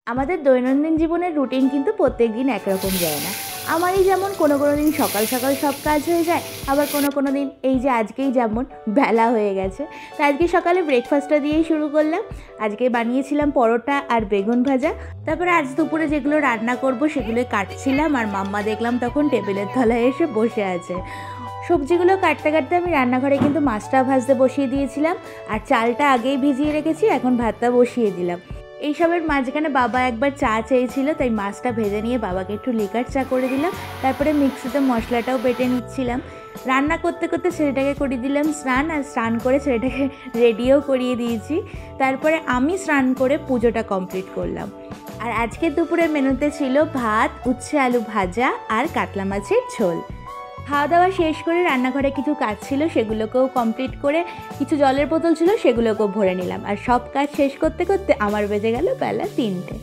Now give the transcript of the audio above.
আমাদের দৈনন্দিন জীবনের রুটিন কিন্তু প্রত্যেক দিন একরকম যায় না। আমারই যেমন কোনো দিন সকাল সকাল সব কাজ হয়ে যায়, আবার কোনো দিন এই যে আজকেই যেমন বেলা হয়ে গেছে। তো আজকে সকালে ব্রেকফাস্টটা দিয়েই শুরু করলাম। আজকে বানিয়েছিলাম পরোটা আর বেগুন ভাজা। তারপরে আজ দুপুরে যেগুলো রান্না করব সেগুলোই কাটছিলাম, আর মাম্মা দেখলাম তখন টেবিলের তলায় এসে বসে আছে। সবজিগুলো কাটতে কাটতে আমি রান্নাঘরে কিন্তু মাছটা ভাজতে বসিয়ে দিয়েছিলাম, আর চালটা আগেই ভিজিয়ে রেখেছি, এখন ভাতটা বসিয়ে দিলাম। এইসবের মাঝখানে বাবা একবার চা চেয়েছিল, তাই মাছটা ভেজে নিয়ে বাবাকে একটু লিকার চা করে দিলাম। তারপরে মিক্সিতে মশলাটাও বেটে নিচ্ছিলাম। রান্না করতে করতে ছেলেটাকে করে দিলাম স্নান, আর স্নান করে ছেলেটাকে রেডিও করিয়ে দিয়েছি। তারপরে আমি স্নান করে পুজোটা কমপ্লিট করলাম। আর আজকে দুপুরের মেনুতে ছিল ভাত, উচ্ছে আলু ভাজা আর কাতলা মাছের ঝোল। খাওয়া দাওয়া শেষ করে রান্নাঘরে কিছু কাজ ছিল, সেগুলোকেও কমপ্লিট করে কিছু জলের বোতল ছিল সেগুলোকেও ভরে নিলাম। আর সব কাজ শেষ করতে করতে আমার বেজে গেল বেলা 3টে।